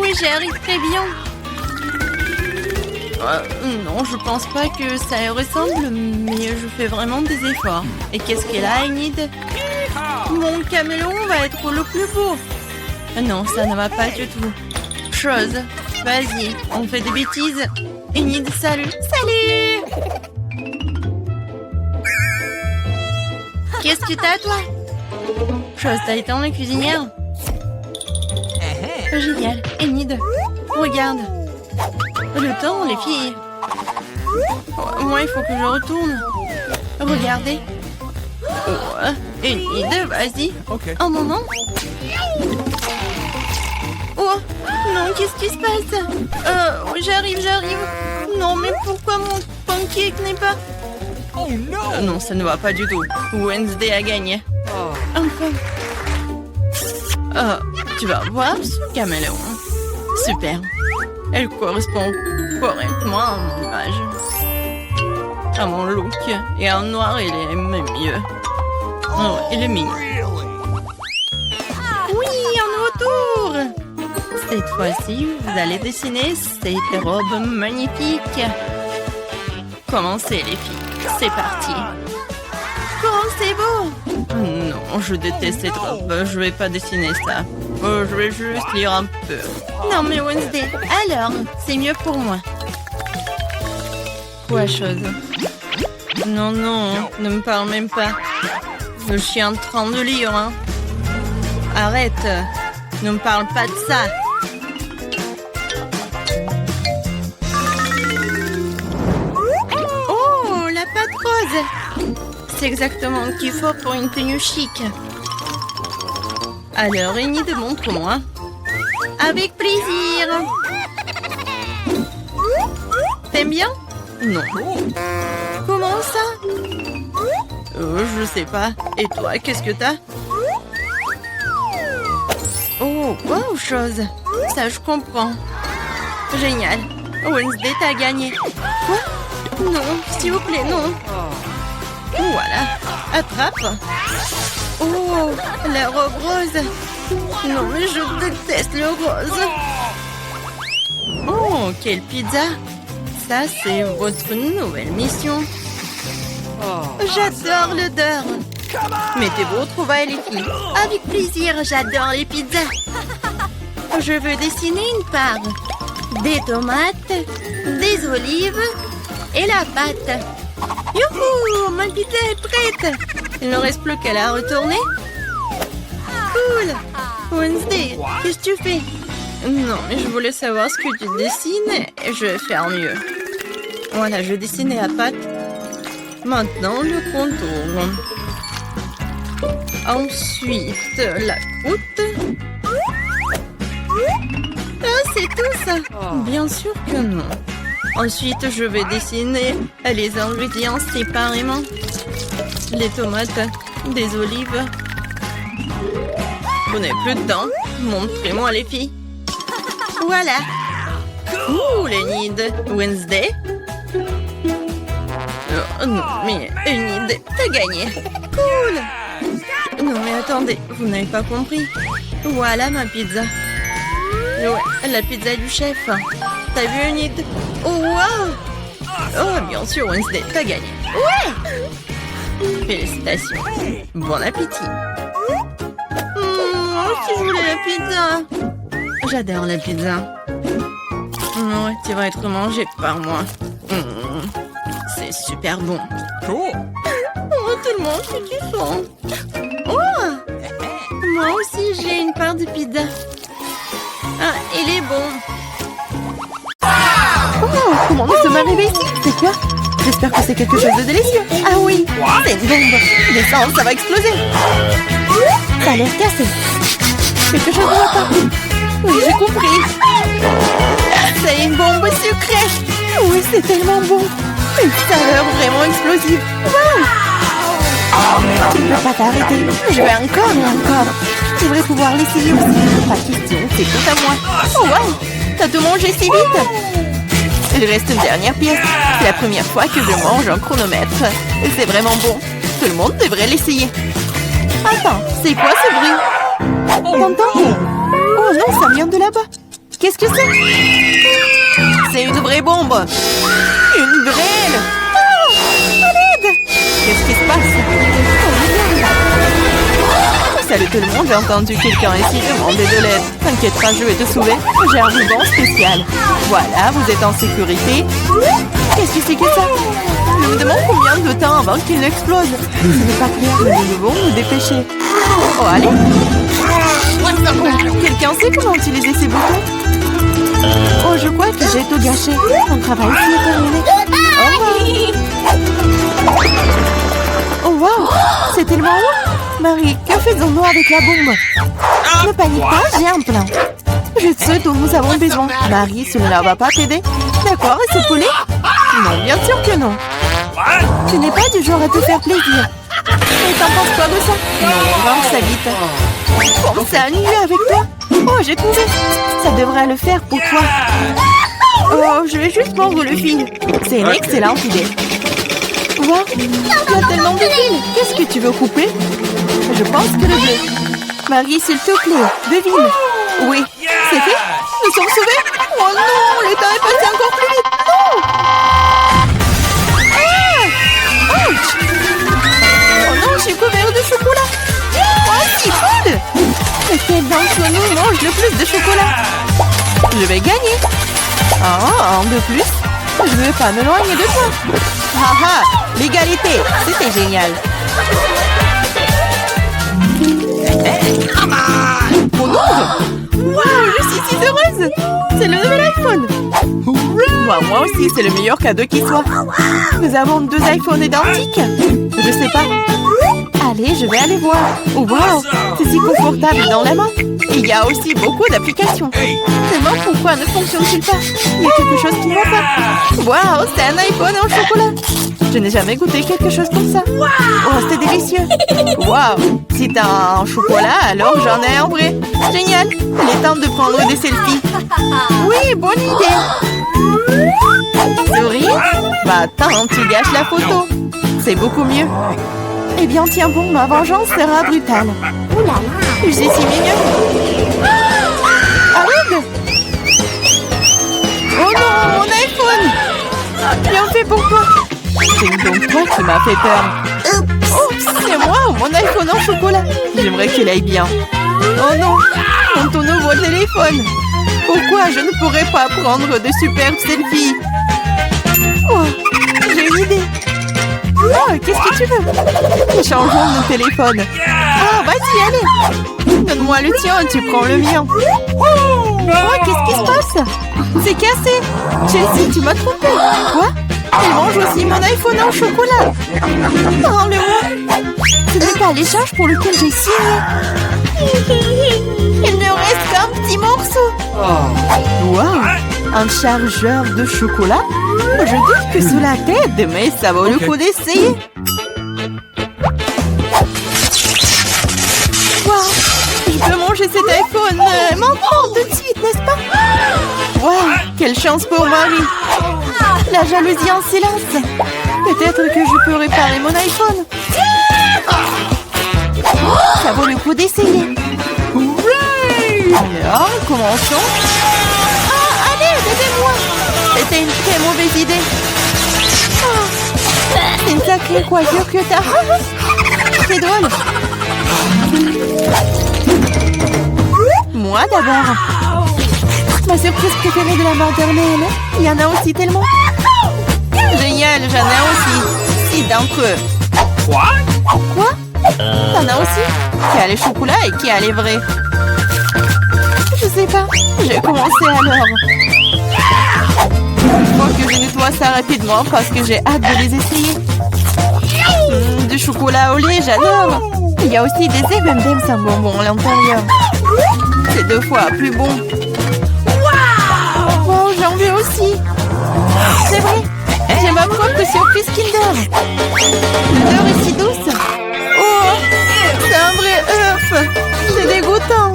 Oui, j'y arrive très bien. Non, je pense pas que ça y ressemble, mais je fais vraiment des efforts. Et qu'est-ce qu'elle a, Enid? Mon caméléon va être le plus beau. Non, ça ne va pas du tout. Chose, vas-y, on fait des bêtises. Enid, salut. Salut! Qu'est-ce que t'as, toi? Chose, t'as éteint la cuisinière? Génial. Enid, regarde. Le temps, les filles. Moi, il faut que je retourne. Regardez. Oh, Enid, vas-y. Ok. Un moment. Oh, non, qu'est-ce qui se passe? J'arrive. Non, mais pourquoi mon pancake n'est pas... Oh no! Non, ça ne va pas du tout. Wednesday a gagné. Enfin. Tu vas voir ce caméléon. Super. Elle correspond correctement à mon image. À mon look. Et en noir, il est même mieux. Oh, il est mignon. Really? Oui, un nouveau tour. Cette fois-ci, vous allez dessiner cette robe magnifique. Commencez, les filles. C'est parti. Comment c'est beau! Non, je déteste cette robe. Je vais pas dessiner ça. Je vais juste lire un peu. Non, mais Wednesday, alors, c'est mieux pour moi. Quoi, chose? Non, ne me parle même pas. Je suis en train de lire, hein. Arrête. Ne me parle pas de ça. exactement ce qu'il faut pour une tenue chic. Alors, Enid, montre-moi. Avec plaisir. T'aimes bien? Non. Comment ça? Je sais pas. Et toi, qu'est-ce que t'as? Oh, wow, chose. Ça, je comprends. Génial. Wednesday, t'as gagné. Quoi? Non, s'il vous plaît, non. Voilà. Attrape. Oh, la robe rose. Non, mais je déteste le rose. Oh, quelle pizza. Ça, c'est votre nouvelle mission. J'adore l'odeur. Mettez-vous au trouvailles, les filles. Avec plaisir, j'adore les pizzas. Je veux dessiner une part. Des tomates, des olives et la pâte. Youhou, ma pizza est prête. Il ne reste plus qu'à la retourner. Cool. Wednesday, qu'est-ce que tu fais? Non, mais je voulais savoir ce que tu dessines et je vais faire mieux. Voilà, je dessinais la pâte. Maintenant, le contour. Ensuite, la croûte. Ah, c'est tout ça? Bien sûr que non. Ensuite, je vais dessiner les ingrédients séparément. Les tomates, des olives. Vous n'avez plus de temps? Montrez-moi les filles. Voilà. Ouh, Enid. Wednesday? Oh, non, mais Enid, t'as gagné. Cool. Non, mais attendez, vous n'avez pas compris. Voilà ma pizza. Ouais, la pizza du chef. T'as vu, Enid? Oh, wow. Oh, bien sûr, Wednesday, t'as gagné. Ouais. Félicitations. Bon appétit. Moi aussi, je voulais la pizza. J'adore la pizza. Ouais, tu vas être mangée par moi. C'est super bon. Cool. Oh, tout le monde, c'est du son. Oh, moi aussi, j'ai une part de pizza. Ah, il est bon. Oh, comment nous sommes arrivés ici? C'est quoi? J'espère que c'est quelque chose de délicieux. Ah oui, c'est une bombe. Descends, ça va exploser. Ça a l'air cassé. Quelque chose ne va pas. Oui, j'ai compris. C'est une bombe sucrée. Oui, c'est tellement bon. Une saveur vraiment explosive. Wow. Tu ne peux pas t'arrêter. Je vais encore et encore. Tu devrais pouvoir l'essayer aussi. Pas question, c'est tout à moi. Oh wow, t'as tout mangé si vite. Il reste une dernière pièce. C'est la première fois que je mange un chronomètre. Et c'est vraiment bon. Tout le monde devrait l'essayer. Attends, c'est quoi ce bruit? T'entends? Oh non, ça vient de là-bas. Qu'est-ce que c'est? C'est une vraie bombe. Une vraie. Oh, à l'aide. Qu'est-ce qui se passe? Salut tout le monde, j'ai entendu quelqu'un ici demander de l'aide. T'inquiète pas, je vais te sauver. J'ai un ruban spécial. Voilà, vous êtes en sécurité. Qu'est-ce que c'est que ça? Je me demande combien de temps avant qu'il n'explose. Ce n'est pas clair, mais nous devons nous dépêcher. Oh, allez. Oh, quelqu'un sait comment utiliser ces boutons? Oh, je crois que j'ai tout gâché. Mon travail ici est terminé. Au revoir. Oh, wow, c'est tellement haut. Marie, que faisons-nous avec la bombe? Ne panique pas, j'ai un plan. Je sais dont nous avons besoin. Marie, cela va pas t'aider? D'accord, et ce poulet? Non, bien sûr que non. Tu n'es pas du genre à te faire plaisir. Et t'en penses quoi de ça? Non, voir ça vite. Pense à annuler avec toi. Oh, j'ai trouvé. Ça devrait le faire pour toi. Oh, je vais juste mordre le fil. C'est une excellente idée. Wow, il y a tellement de fils. Qu'est-ce que tu veux couper? Je pense que le bleu. Marie, s'il te plaît, devine. Oui, c'est fait. Nous sommes sauvés. Oh non, le temps est passé encore plus vite. Non. Ah! Ouch! Oh non, je suis couvert de chocolat. Oh, c'est cool. Lequel d'entre nous mange le plus de chocolat? Je vais gagner. Ah, un de plus. Je ne veux pas m'éloigner de toi. Haha, l'égalité, c'était génial. Mon ongle. Wow, je suis si heureuse. C'est le nouvel iPhone. Moi aussi, c'est le meilleur cadeau qui soit. Nous avons 2 iPhones identiques. Je sais pas. Allez, je vais aller voir. Oh, wow, c'est si confortable dans la main. Et il y a aussi beaucoup d'applications. Seulement, pourquoi ne fonctionne-t-il pas? Il y a quelque chose qui ne va pas. Wow, c'est un iPhone en chocolat. Je n'ai jamais goûté quelque chose comme ça. Oh, c'est délicieux. Wow, si t'as un chocolat, alors j'en ai un vrai. Génial. Il est temps de prendre des selfies. Oui, bonne idée. Souris? Bah attends, tu gâches la photo. C'est beaucoup mieux. Eh bien, tiens bon, ma vengeance sera brutale. Ouh là là, je suis si mignonne. Arrête! Oh non, mon iPhone! Bien fait pour toi. C'est donc toi qui m'as fait peur. Oh, c'est moi, mon iPhone en chocolat. J'aimerais qu'il aille bien. Oh non, ton nouveau téléphone. Pourquoi je ne pourrais pas prendre de superbes selfies? Oh, j'ai une idée. Oh, qu'est-ce que tu veux? Échangeons nos téléphones. Ah, vas-y, allez. Donne-moi le tien, tu prends le mien. Oh, qu'est-ce qui se passe? C'est cassé. Chelsea, tu m'as trompé. Quoi? Elle mange aussi mon iPhone en chocolat. Oh, le moi. Ce n'est pas l'échange pour lequel j'ai signé. Il ne reste qu'un petit morceau. Wow, un chargeur de chocolat? Je doute que cela t'aide, mais ça vaut le coup d'essayer. Wow, je peux manger cet iPhone maintenant tout de suite, n'est-ce pas? Wow, quelle chance pour Marie. La jalousie en silence. Peut-être que je peux réparer mon iPhone. Ça vaut le coup d'essayer. Alors, commençons. Ah, allez, aidez-moi. C'était une très mauvaise idée. Oh, c'est une sacrée coiffure que t'as. C'est drôle. Moi d'abord. Ma surprise préférée de la maternelle. Il y en a aussi tellement. Génial, j'en ai aussi. 6 d'entre eux. Quoi? T'en as aussi? Qui a les chocolats et qui a les vrais? Je sais pas. J'ai commencé alors. Il faut que je nettoie ça rapidement parce que j'ai hâte de les essayer. Du chocolat au lait, j'adore. Il y a aussi des M&M's sans bonbons à l'intérieur. C'est 2 fois plus bon. Oh, j'en veux aussi. C'est vrai. J'ai ma propre surprise Kinder. L'odeur est si douce. Oh, c'est un vrai œuf. C'est dégoûtant.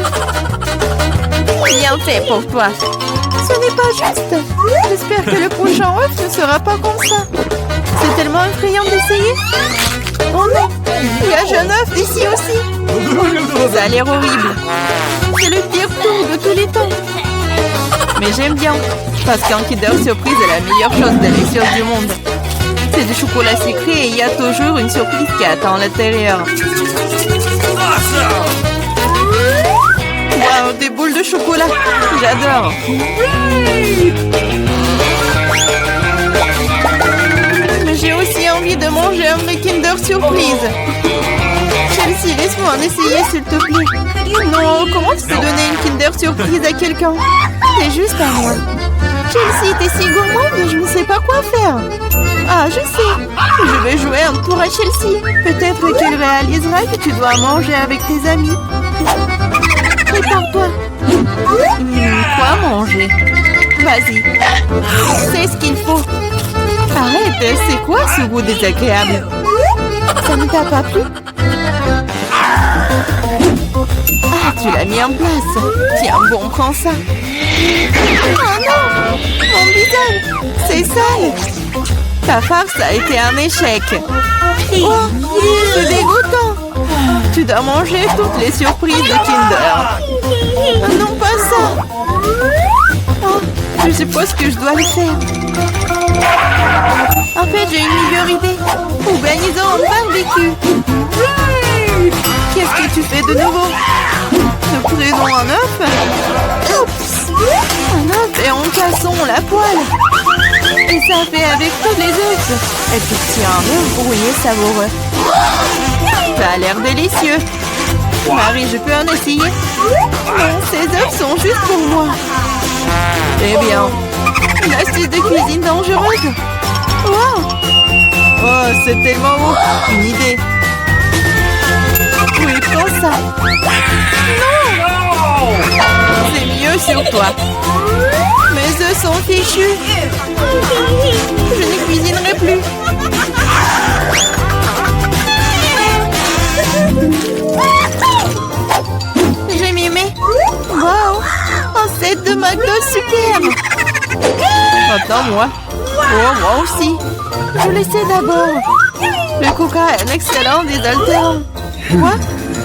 Bien fait pour toi. Ce n'est pas juste. J'espère que le prochain œuf ne sera pas comme ça. C'est tellement effrayant d'essayer. Oh non, il y a un œuf ici aussi. Ça a l'air horrible. C'est le pire tour de tous les temps. Mais j'aime bien, parce qu'un Kinder Surprise est la meilleure chose délicieuse du monde. C'est du chocolat sucré et il y a toujours une surprise qui attend à l'intérieur. Wow, des boules de chocolat. J'adore. Mais j'ai aussi envie de manger un vrai Kinder Surprise. Chelsea, laisse-moi en essayer, s'il te plaît. Non, comment tu peux donner une Kinder Surprise à quelqu'un? C'est juste à moi. Chelsea, t'es si gourmande, je ne sais pas quoi faire. Ah, je sais. Je vais jouer un tour à Chelsea. Peut-être qu'elle réalisera que tu dois manger avec tes amis. Prépare-toi. Quoi manger? Vas-y. C'est ce qu'il faut. Arrête, c'est quoi ce goût désagréable? Ça ne t'a pas plu? Ah, tu l'as mis en place. Tiens, bon, prends ça. Oh non! Mon visage! C'est sale! Ta farce a été un échec. Oh, c'est dégoûtant! Tu dois manger toutes les surprises de Kinder. Non, pas ça! Oh, je suppose que je dois le faire. En fait, j'ai une meilleure idée. Organisons un barbecue. Qu'est-ce que tu fais de nouveau? Nous prenons un œuf. Oups! Un œuf et en cassons la poêle. Et ça fait avec tous les œufs. Et puis tiens, un œuf brouillé savoureux. Ça a l'air délicieux. Marie, je peux en essayer? Non, ces œufs sont juste pour moi. Eh bien, une astuce de cuisine dangereuse. Wow! Oh, c'est tellement beau. Une idée. Oui, prends ça. Non! C'est mieux sur toi. Mes œufs sont fichus. Je ne cuisinerai plus. J'ai mimé. Wow! Un set de McDo superbe. Attends, moi. Oh, moi aussi. Je l'essaie d'abord. Le coca est un excellent désaltérant. Quoi?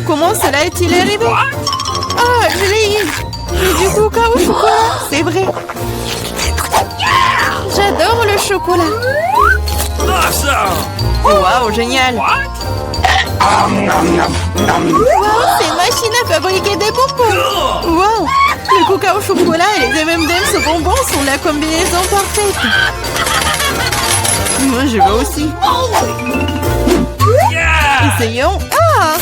Comment cela est-il arrivé? Ah, je l'ai eu. J'ai du coca au chocolat. C'est vrai. J'adore le chocolat. Wow, génial. Wow, c'est une machine à fabriquer des bonbons. Wow, le coca au chocolat et les M&M's au bonbons sont la combinaison parfaite. Moi, je veux aussi. Essayons. Ah!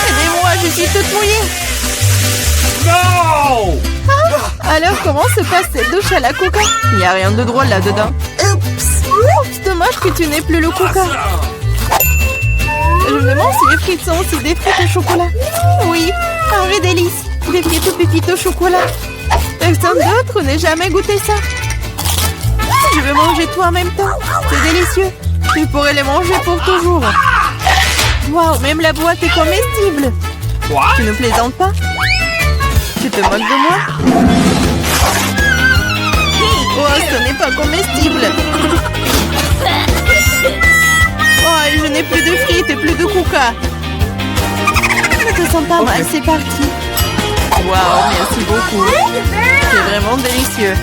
Aidez-moi, je suis toute mouillée. Ah, alors, comment se passe cette douche à la coca? Il n'y a rien de drôle là-dedans. Oups! Dommage que tu n'aies plus le coca. Je me demande si les frites sont aussi des frites au chocolat. Oui, un vrai délice. Des frites tout petites au chocolat. Personne d'autre n'ait jamais goûté ça. Je vais manger tout en même temps. C'est délicieux. Tu pourrais les manger pour toujours. Waouh, même la boîte est comestible. Tu ne plaisantes pas? Tu te moques de moi? Oh, ce n'est pas comestible. Oh, je n'ai plus de frites et plus de coca. Je te sens pas mal, c'est parti. Waouh, merci beaucoup. C'est vraiment délicieux.